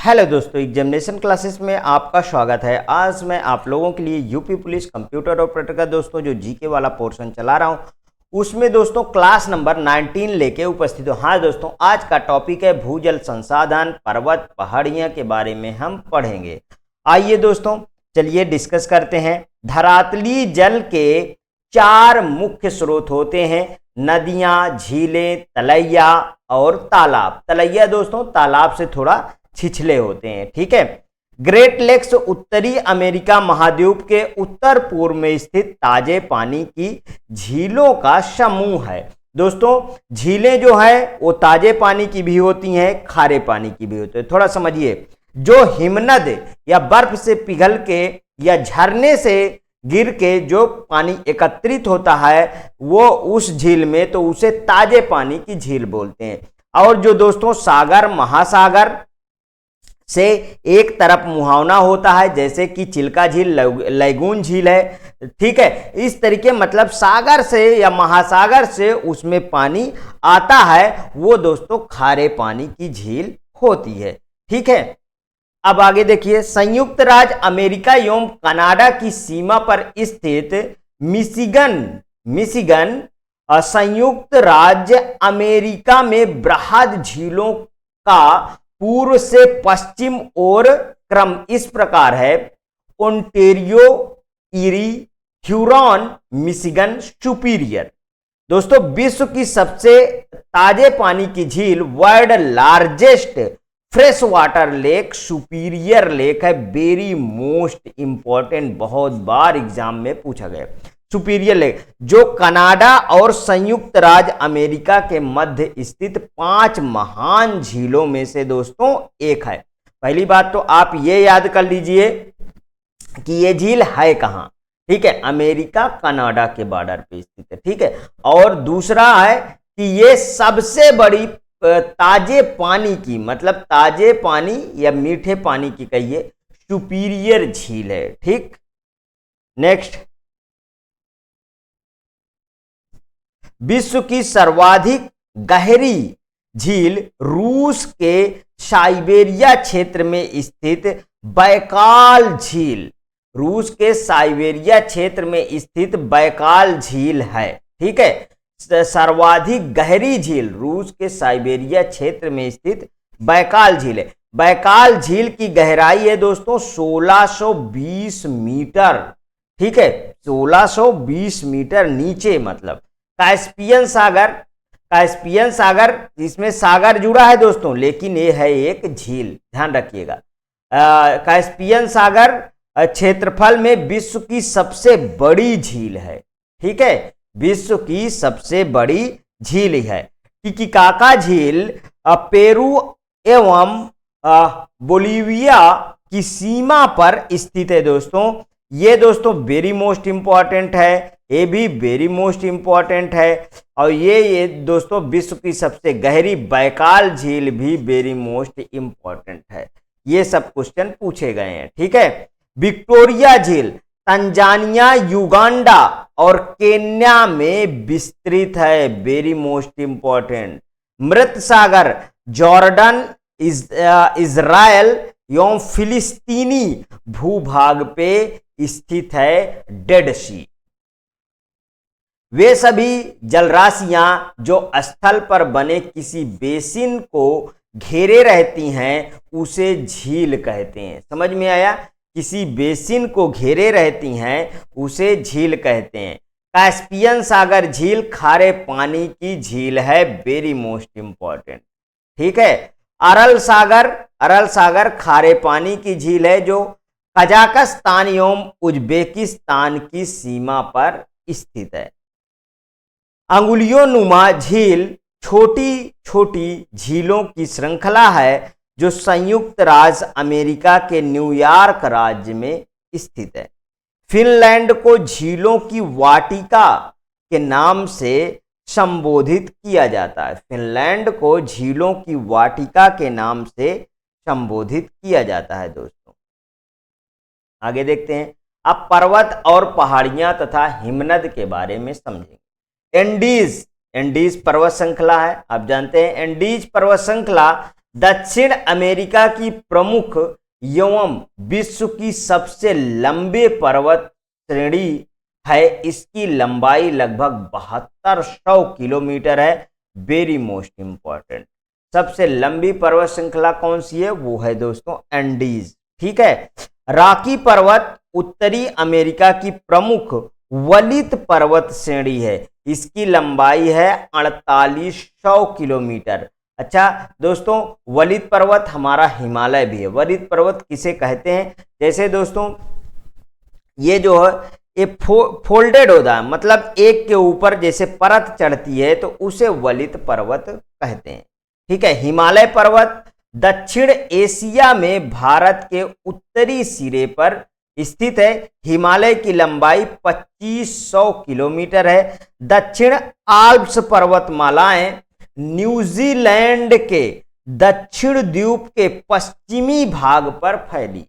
Hello दोस्तों, examination classes में आपका स्वागत है। आज मैं आप लोगों के लिए यूपी पुलिस कंप्यूटर ऑपरेटर का दोस्तों जो जीके वाला पोर्शन चला रहा हूं उसमें दोस्तों क्लास नंबर 19 लेके उपस्थित हूं। हाँ दोस्तों, आज का टॉपिक है भूजल संसाधन, पर्वत पहाड़ियां के बारे में हम पढ़ेंगे। आइए दोस्तों चलिए डिस्कस करते हैं। धरातली जल के 4 मुख्य स्रोत होते हैं, नदियां, झीलें, तलैया और तालाब। तलैया दोस्तों तालाब से थोड़ा छिछले होते हैं, ठीक है। ग्रेट लेक्स उत्तरी अमेरिका महाद्वीप के उत्तर पूर्व में स्थित ताजे पानी की झीलों का समूह है। दोस्तों झीलें जो है वो ताजे पानी की भी होती हैं, खारे पानी की भी होती है। थोड़ा समझिए, जो हिमनद या बर्फ से पिघल के या झरने से गिर के जो पानी एकत्रित होता है वो उस झील में, तो उसे ताजे पानी की झील बोलते हैं। और जो दोस्तों सागर महासागर से एक तरफ मुहावना होता है, जैसे कि चिल्का झील, लैगून झील है, ठीक है। इस तरीके मतलब सागर से या महासागर से उसमें पानी आता है, वो दोस्तों खारे पानी की झील होती है, ठीक है। अब आगे देखिए, संयुक्त राज्य अमेरिका एवं कनाडा की सीमा पर स्थित मिशिगन संयुक्त राज्य अमेरिका में बृहद झीलों का पूर्व से पश्चिम और क्रम इस प्रकार है: Ontario, eri, Huron, Michigan, superior. दोस्तों विश्व की सबसे ताजे पानी की झील, world largest fresh water lake, superior lake है। वेरी मोस्ट इंपॉर्टेंट, बहुत बार एग्जाम में पूछा गया। सुपीरियर लेक जो कनाडा और संयुक्त राज्य अमेरिका के मध्य स्थित 5 महान झीलों में से दोस्तों एक है। पहली बात तो आप ये याद कर लीजिए कि ये झील है कहां, ठीक है, अमेरिका कनाडा के बॉर्डर पे स्थित है, ठीक है। और दूसरा है कि ये सबसे बड़ी ताजे पानी की, मतलब ताजे पानी या मीठे पानी की कहिए, सुपीरियर झील है, ठीक। नेक्स्ट, विश्व की सर्वाधिक गहरी झील रूस के साइबेरिया क्षेत्र में स्थित बैकाल झील, रूस के साइबेरिया क्षेत्र में स्थित बैकाल झील है, ठीक है। सर्वाधिक गहरी झील रूस के साइबेरिया क्षेत्र में स्थित बैकाल झील है। बैकाल झील की गहराई है दोस्तों 1620 मीटर, ठीक है, 1620 मीटर नीचे। मतलब कैस्पियन सागर इसमें सागर जुड़ा है दोस्तों, लेकिन ये है एक झील, ध्यान रखिएगा। कैस्पियन सागर क्षेत्रफल में विश्व की सबसे बड़ी झील है, ठीक है, विश्व की सबसे बड़ी झील है। टिटिकाका झील पेरू एवं बोलिविया की सीमा पर स्थित है दोस्तों। ये दोस्तों वेरी मोस्ट इंपॉर्टेंट है, ये भी वेरी मोस्ट इंपॉर्टेंट है। और ये दोस्तों विश्व की सबसे गहरी बैकाल झील भी वेरी मोस्ट इंपॉर्टेंट है। ये सब क्वेश्चन पूछे गए हैं, ठीक है। विक्टोरिया झील तंजानिया, युगांडा और केन्या में विस्तृत है, वेरी मोस्ट इंपॉर्टेंट। मृत सागर जॉर्डन, इजराइल एवं फिलिस्तीनी भूभाग पे स्थित है, डेड सी। वे सभी जलराशियां जो स्थल पर बने किसी बेसिन को घेरे रहती हैं उसे झील कहते हैं। समझ में आया? किसी बेसिन को घेरे रहती हैं उसे झील कहते हैं। कैस्पियन सागर झील खारे पानी की झील है, वेरी मोस्ट इंपॉर्टेंट, ठीक है। अरल सागर खारे पानी की झील है जो कजाकिस्तान एवं उज्बेकिस्तान की सीमा पर स्थित है। अंगुलियों नुमा झील छोटी छोटी झीलों की श्रृंखला है जो संयुक्त राज्य अमेरिका के न्यूयॉर्क राज्य में स्थित है। फिनलैंड को झीलों की वाटिका के नाम से संबोधित किया जाता है। फिनलैंड को झीलों की वाटिका के नाम से संबोधित किया जाता है दोस्तों। आगे देखते हैं, अब पर्वत और पहाड़ियां तथा हिमनद के बारे में समझेंगे। एंडीज पर्वत श्रृंखला है, आप जानते हैं एंडीज पर्वत श्रृंखला दक्षिण अमेरिका की प्रमुख एवं विश्व की सबसे लंबे पर्वत श्रेणी है। इसकी लंबाई लगभग 7200 किलोमीटर है। वेरी मोस्ट इंपॉर्टेंट, सबसे लंबी पर्वत श्रृंखला कौन सी है? वो है दोस्तों एंडीज। ठीक है। रॉकी पर्वत उत्तरी अमेरिका की प्रमुख वलित पर्वत श्रेणी है। इसकी लंबाई है 4800 किलोमीटर। अच्छा दोस्तों, वलित पर्वत हमारा हिमालय भी है। वलित पर्वत किसे कहते हैं? जैसे दोस्तों ये जो है ये फोल्डेड होता है, मतलब एक के ऊपर जैसे परत चढ़ती है तो उसे वलित पर्वत कहते हैं। ठीक है। हिमालय पर्वत दक्षिण एशिया में भारत के उत्तरी सिरे पर स्थित है। हिमालय की लंबाई 2500 किलोमीटर है। दक्षिण आल्प्स पर्वतमालाएं न्यूजीलैंड के दक्षिण द्वीप के पश्चिमी भाग पर फैली है।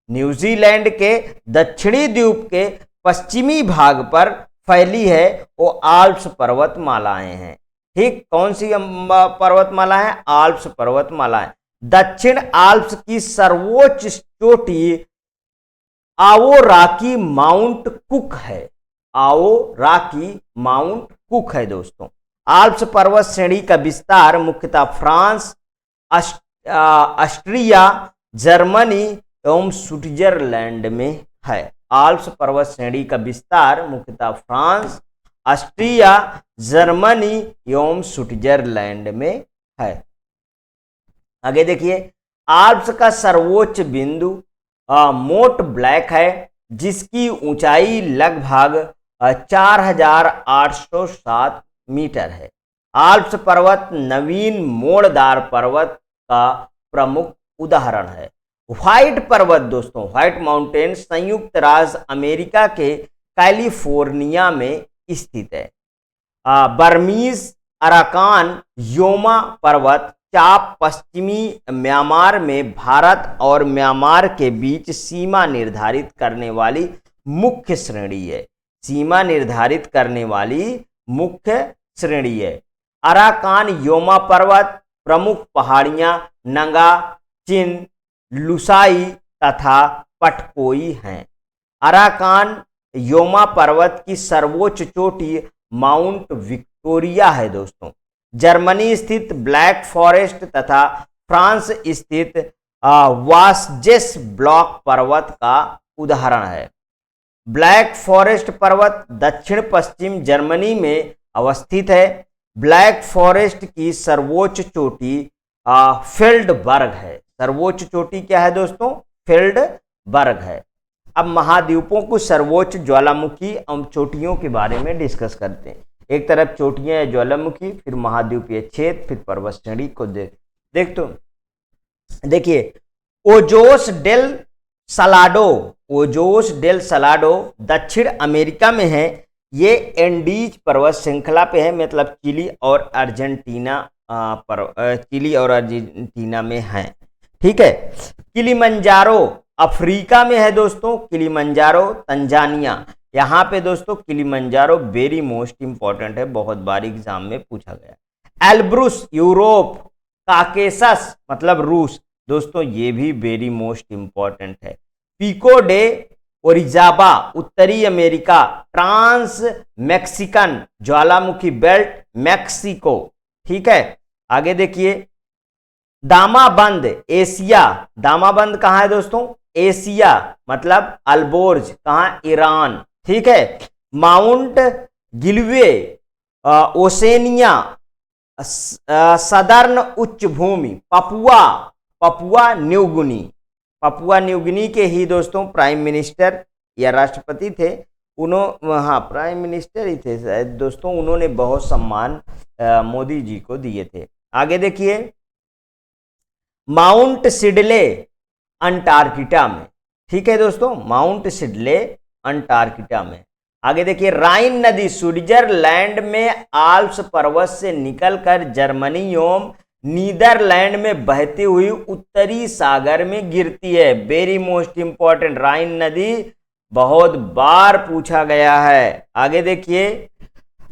न्यूजीलैंड के दक्षिणी द्वीप के पश्चिमी भाग पर फैली है वो आल्प्स पर्वतमालाएं हैं। ठीक, कौन सी पर्वतमाला है? आल्प्स पर्वतमाला है। दक्षिण आल्प्स की सर्वोच्च चोटी आओ रॉकी माउंट कुक है। आओ रॉकी माउंट कुक है दोस्तों। आल्प्स पर्वत श्रेणी का विस्तार मुख्यतः फ्रांस, ऑस्ट्रिया, जर्मनी एवं स्विट्जरलैंड में है। आल्प्स पर्वत श्रेणी का विस्तार मुख्यतः फ्रांस, ऑस्ट्रिया, जर्मनी एवं स्विट्जरलैंड में है। आगे देखिए, आल्प्स का सर्वोच्च बिंदु मोंट ब्लैंक है, जिसकी ऊंचाई लगभग 4807 मीटर है। आल्प्स पर्वत नवीन मोड़दार पर्वत का प्रमुख उदाहरण है। व्हाइट पर्वत दोस्तों, व्हाइट माउंटेन संयुक्त राज्य अमेरिका के कैलिफोर्निया में स्थित है। बर्मीज अराकान योमा पर्वत चाप पश्चिमी म्यांमार में भारत और म्यांमार के बीच सीमा निर्धारित करने वाली मुख्य श्रेणी है। सीमा निर्धारित करने वाली मुख्य श्रेणी है। अराकान योमा पर्वत प्रमुख पहाड़ियां नंगा, चिन, लुसाई तथा पटकोई हैं। अराकान योमा पर्वत की सर्वोच्च चोटी माउंट विक्टोरिया है दोस्तों। जर्मनी स्थित ब्लैक फॉरेस्ट तथा फ्रांस स्थित वासजेस ब्लॉक पर्वत का उदाहरण है। ब्लैक फॉरेस्ट पर्वत दक्षिण पश्चिम जर्मनी में अवस्थित है। ब्लैक फॉरेस्ट की सर्वोच्च चोटी फील्डबर्ग है। सर्वोच्च चोटी क्या है दोस्तों? फील्डबर्ग है। अब महाद्वीपों को सर्वोच्च ज्वालामुखी एवं चोटियों के बारे में डिस्कस करते हैं। एक तरफ चोटियां है ज्वालामुखी, फिर महाद्वीपीय क्षेत्र, फिर पर्वत श्रेणी को देखिए ओजोस डेल सलाडो दक्षिण अमेरिका में है। ये एंडीज पर्वत श्रृंखला पे है, मतलब चिली और अर्जेंटीना में है। ठीक है। किलिमंजारो अफ्रीका में है दोस्तों। किलिमंजारो तंजानिया, यहाँ पे दोस्तों किलिमंजारो वेरी मोस्ट इंपॉर्टेंट है, बहुत बार एग्जाम में पूछा गया। एल्ब्रुस यूरोप, काकेसस मतलब रूस दोस्तों, ये भी वेरी मोस्ट इंपॉर्टेंट है। पिको डे ओरिजाबा उत्तरी अमेरिका, ट्रांस मैक्सिकन ज्वालामुखी बेल्ट मैक्सिको। ठीक है। आगे देखिए, दामाबंद एशिया, दामाबंद कहाँ है दोस्तों? एशिया मतलब अल्बोर्ज कहाँ? ईरान। ठीक है। माउंट गिलवे ओसेनिया सदर्न उच्च भूमि पपुआ न्यूगिनी के ही दोस्तों प्राइम मिनिस्टर या राष्ट्रपति थे। प्राइम मिनिस्टर ही थे शायद दोस्तों। उन्होंने बहुत सम्मान मोदी जी को दिए थे। आगे देखिए, माउंट सिडले अंटार्कटिका में। ठीक है दोस्तों, माउंट सिडले अंटार्कटिका में। आगे देखिए, राइन नदी स्विट्जरलैंड में आल्प्स पर्वत से निकलकर जर्मनी एवं नीदरलैंड में बहती हुई उत्तरी सागर में गिरती है। वेरी मोस्ट इंपॉर्टेंट, राइन नदी बहुत बार पूछा गया है। आगे देखिए,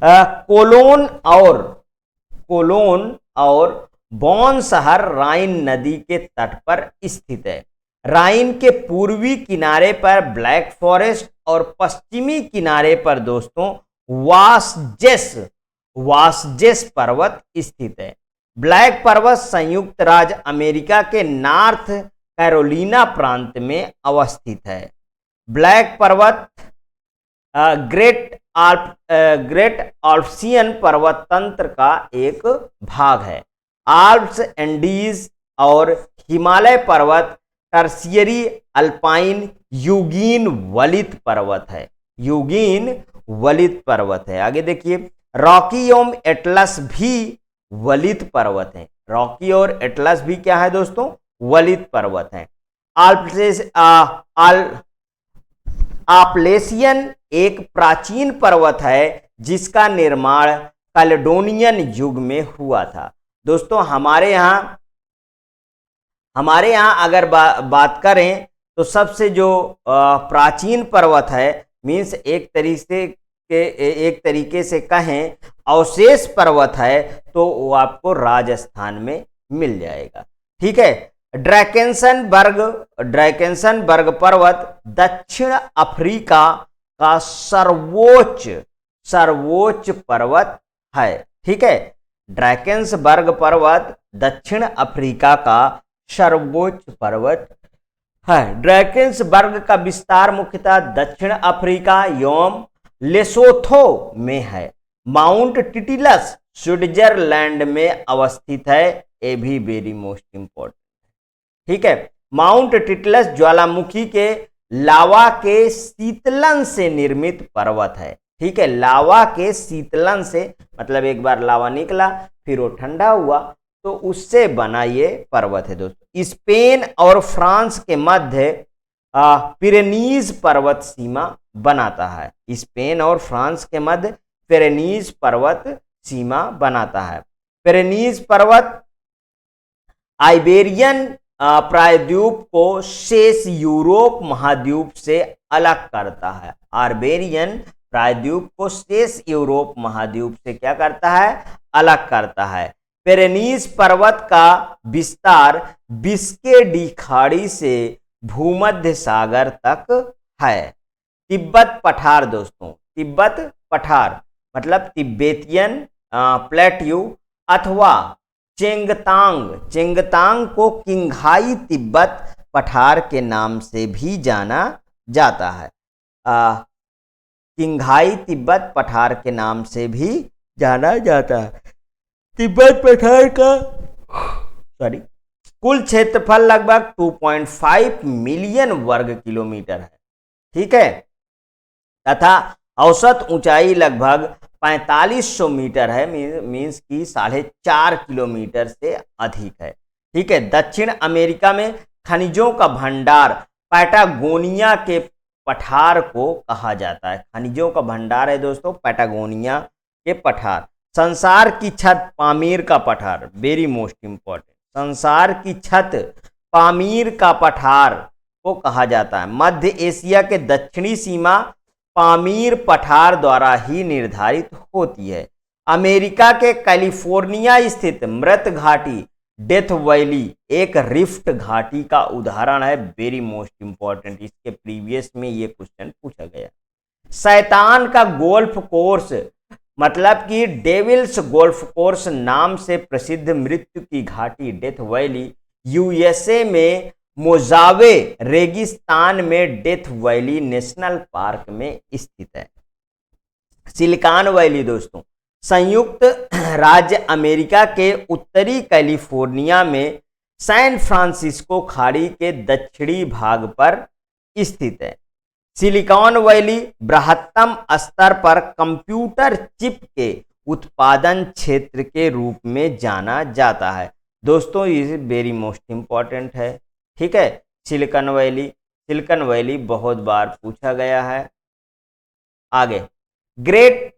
कोलोन और बॉन शहर राइन नदी के तट पर स्थित है। राइन के पूर्वी किनारे पर ब्लैक फॉरेस्ट और पश्चिमी किनारे पर दोस्तों वासजेस पर्वत स्थित है। ब्लैक पर्वत संयुक्त राज्य अमेरिका के नॉर्थ कैरोलिना प्रांत में अवस्थित है। ब्लैक पर्वत ग्रेट आल्प्सियन पर्वत तंत्र का एक भाग है। आल्प्स, एंडीज और हिमालय पर्वत टर्शियरी अल्पाइन यूगीन वलित पर्वत है। यूगीन वलित पर्वत है। आगे देखिए, रॉकी एवं एटलस भी वलित पर्वत है। रॉकी और एटलस भी क्या है दोस्तों? वलित पर्वत है। आपलेशियन एक प्राचीन पर्वत है जिसका निर्माण कैलेडोनियन युग में हुआ था। दोस्तों हमारे यहाँ अगर बात करें तो सबसे जो प्राचीन पर्वत है, मीन्स एक तरीके से कहें अवशेष पर्वत है, तो वो आपको राजस्थान में मिल जाएगा। ठीक है। ड्रैकेंसनबर्ग पर्वत दक्षिण अफ्रीका का सर्वोच्च पर्वत है। ठीक है। ड्रैकेंसबर्ग पर्वत दक्षिण अफ्रीका का सर्वोच्च पर्वत है। ड्रैकेंसबर्ग का विस्तार मुख्यतः दक्षिण अफ्रीका एवं लेसोथो में है। माउंट टिटिलस स्विट्जरलैंड में अवस्थित है। ये भी वेरी मोस्ट इंपॉर्टेंट। ठीक है। माउंट टिटलस ज्वालामुखी के लावा के शीतलन से निर्मित पर्वत है। ठीक है। लावा के शीतलन से मतलब एक बार लावा निकला फिर वो ठंडा हुआ तो उससे बना ये पर्वत है दोस्तों। स्पेन और फ्रांस के मध्य पिरेनीज पर्वत सीमा बनाता है। स्पेन और फ्रांस के मध्य पिरेनीज पर्वत सीमा बनाता है। पिरेनीज पर्वत आइबेरियन प्रायद्वीप को शेष यूरोप महाद्वीप से अलग करता है। आइबेरियन प्रायद्वीप को शेष यूरोप महाद्वीप से क्या करता है? अलग करता है। पिरेनीज पर्वत का विस्तार बिस्के डी खाड़ी से भूमध्य सागर तक है। तिब्बत पठार दोस्तों, तिब्बत पठार मतलब तिब्बतियन प्लेट्यू अथवा चेंगतांग को किंघाई तिब्बत पठार के नाम से भी जाना जाता है। किंघाई तिब्बत पठार के नाम से भी जाना जाता है। तिब्बत पठार का कुल क्षेत्रफल लगभग 2.5 मिलियन वर्ग किलोमीटर है। ठीक है। तथा औसत ऊंचाई लगभग 4500 मीटर है, मीन्स की 4.5 किलोमीटर से अधिक है। ठीक है। दक्षिण अमेरिका में खनिजों का भंडार पैटागोनिया के पठार को कहा जाता है। खनिजों का भंडार है दोस्तों पैटागोनिया के पठार। संसार की छत पामीर का पठार, वेरी मोस्ट इंपॉर्टेंट। संसार की छत पामीर का पठार को कहा जाता है। मध्य एशिया के दक्षिणी सीमा पामीर पठार द्वारा ही निर्धारित होती है। अमेरिका के कैलिफोर्निया स्थित मृत घाटी डेथ वैली एक रिफ्ट घाटी का उदाहरण है। वेरी मोस्ट इंपॉर्टेंट, इसके प्रीवियस में ये क्वेश्चन पूछा गया। शैतान का गोल्फ कोर्स मतलब कि डेविल्स गोल्फ कोर्स नाम से प्रसिद्ध मृत्यु की घाटी डेथ वैली यूएसए में मोजावे रेगिस्तान में डेथ वैली नेशनल पार्क में स्थित है। सिलिकॉन वैली दोस्तों संयुक्त राज्य अमेरिका के उत्तरी कैलिफोर्निया में सैन फ्रांसिस्को खाड़ी के दक्षिणी भाग पर स्थित है। सिलिकॉन वैली बृहत्तम स्तर पर कंप्यूटर चिप के उत्पादन क्षेत्र के रूप में जाना जाता है। दोस्तों ये वेरी मोस्ट इंपॉर्टेंट है। ठीक है। सिलिकॉन वैली बहुत बार पूछा गया है। आगे, ग्रेट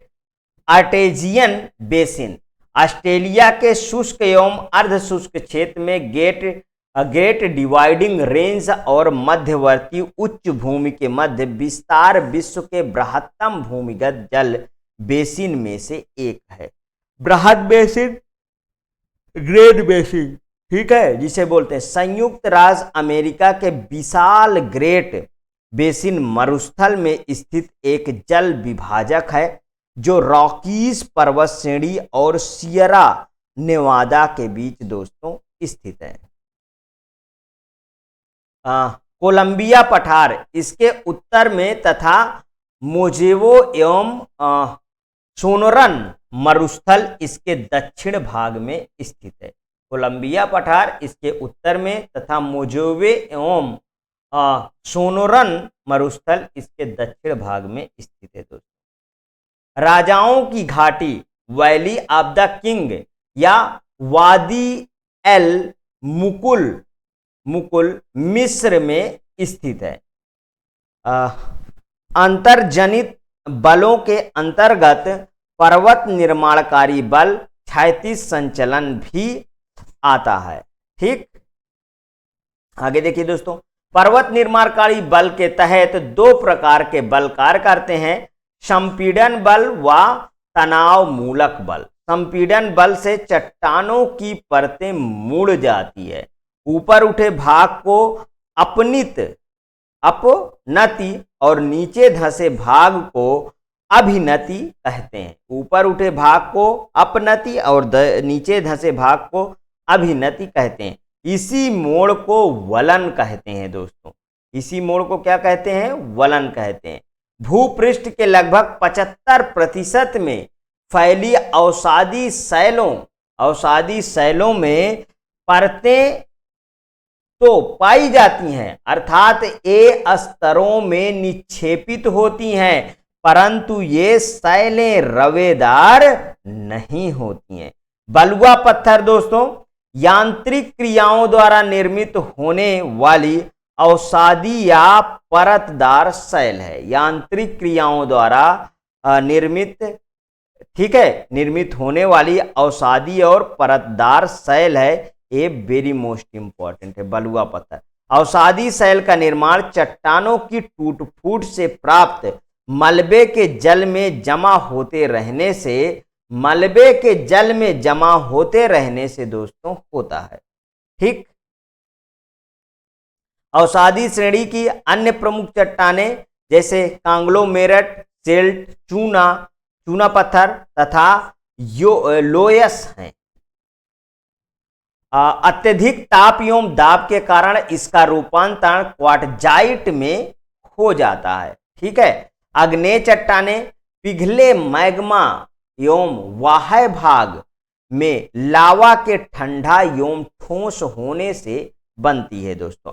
आर्टेजियन बेसिन ऑस्ट्रेलिया के शुष्क एवं अर्ध शुष्क क्षेत्र में ग्रेट डिवाइडिंग रेंज और मध्यवर्ती उच्च भूमि के मध्य विस्तार विश्व के बृहत्तम भूमिगत जल बेसिन में से एक है। बृहद बेसिन ग्रेट बेसिन, ठीक है, जिसे बोलते हैं संयुक्त राज्य अमेरिका के विशाल ग्रेट बेसिन मरुस्थल में स्थित एक जल विभाजक है जो रॉकीज पर्वत श्रेणी और सियरा नेवादा के बीच दोस्तों स्थित है। कोलंबिया पठार इसके उत्तर में तथा मोजेवो एवं सोनोरन मरुस्थल इसके दक्षिण भाग में स्थित है। कोलंबिया पठार इसके उत्तर में तथा मोजेवे एवं सोनोरन मरुस्थल इसके दक्षिण भाग में स्थित है दोस्तों। राजाओं की घाटी वैली ऑफ द किंग या वादी एल मुकुल मिस्र में स्थित है। अंतर्जनित बलों के अंतर्गत पर्वत निर्माणकारी बल क्षैतिज संचलन भी आता है। ठीक, आगे देखिए दोस्तों, पर्वत निर्माणकारी बल के तहत दो प्रकार के बल कार्य करते हैं, संपीड़न बल व तनाव मूलक बल। संपीड़न बल से चट्टानों की परतें मुड़ जाती है, ऊपर उठे भाग को अपनति और नीचे धंसे भाग को अभिनति कहते हैं। ऊपर उठे भाग को अपनति और नीचे धंसे भाग को अभिनति कहते हैं। इसी मोड़ को वलन कहते हैं दोस्तों। इसी मोड़ को क्या कहते हैं? वलन कहते हैं। भूपृष्ठ के लगभग 75% में फैली अवसादी शैलों में परतें तो पाई जाती हैं, अर्थात ये स्तरों में निक्षेपित होती हैं, परंतु ये शैलें रवेदार नहीं होती हैं। बलुआ पत्थर दोस्तों यांत्रिक क्रियाओं द्वारा निर्मित होने वाली अवसादी या परतदार शैल है। यांत्रिक क्रियाओं द्वारा निर्मित, ठीक है, निर्मित होने वाली अवसादी और परतदार शैल है। ये वेरी मोस्ट इंपॉर्टेंट है बलुआ पत्थर। अवसादी शैल का निर्माण चट्टानों की टूट फूट से प्राप्त मलबे के जल में जमा होते रहने से दोस्तों होता है। ठीक, अवसादी श्रेणी की अन्य प्रमुख चट्टानें जैसे कांग्लोमेरेट, सिल्ट, चूना पत्थर तथा लोयस हैं। अत्यधिक ताप एवं दाब के कारण इसका रूपांतरण क्वार्टजाइट में हो जाता है। ठीक है, आग्नेय चट्टानें पिघले मैग्मा एवं वाह्य भाग में लावा के ठंडा एवं ठोस होने से बनती है दोस्तों।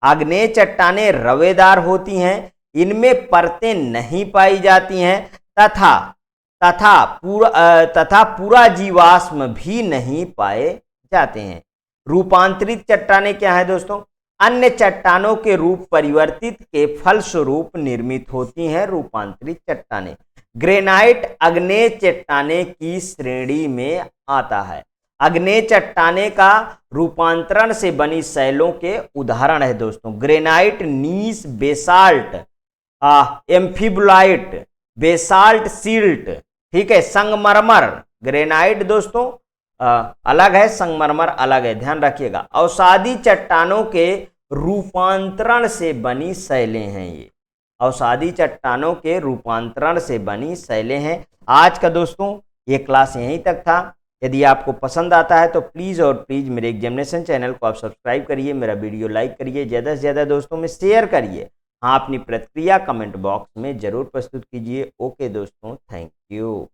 आग्नेय चट्टानें रवेदार होती हैं, इनमें परतें नहीं पाई जाती हैं तथा पूरा जीवाश्म भी नहीं पाए जाते हैं। रूपांतरित चट्टानें क्या है दोस्तों? अन्य चट्टानों के रूप परिवर्तित के फलस्वरूप निर्मित होती हैं रूपांतरित चट्टानें। ग्रेनाइट आग्नेय चट्टानें की श्रेणी में आता है। आग्नेय चट्टानें का रूपांतरण से बनी शैलों के उदाहरण है दोस्तों। ग्रेनाइट, नीस, बेसाल्ट, एम्फिबोलाइट, बेसाल्ट, सिल्ट, ठीक है, संगमरमर। ग्रेनाइट दोस्तों अलग है, संगमरमर अलग है, ध्यान रखिएगा। अवसादी चट्टानों के रूपांतरण से बनी शैलें हैं ये। अवसादी चट्टानों के रूपांतरण से बनी शैलें हैं। आज का दोस्तों ये क्लास यहीं तक था। यदि आपको पसंद आता है तो प्लीज़ और प्लीज़ मेरे एग्जामिनेशन चैनल को आप सब्सक्राइब करिए, मेरा वीडियो लाइक करिए, ज़्यादा से ज़्यादा दोस्तों में शेयर करिए। हाँ, अपनी प्रतिक्रिया कमेंट बॉक्स में ज़रूर प्रस्तुत कीजिए। ओके दोस्तों, थैंक यू।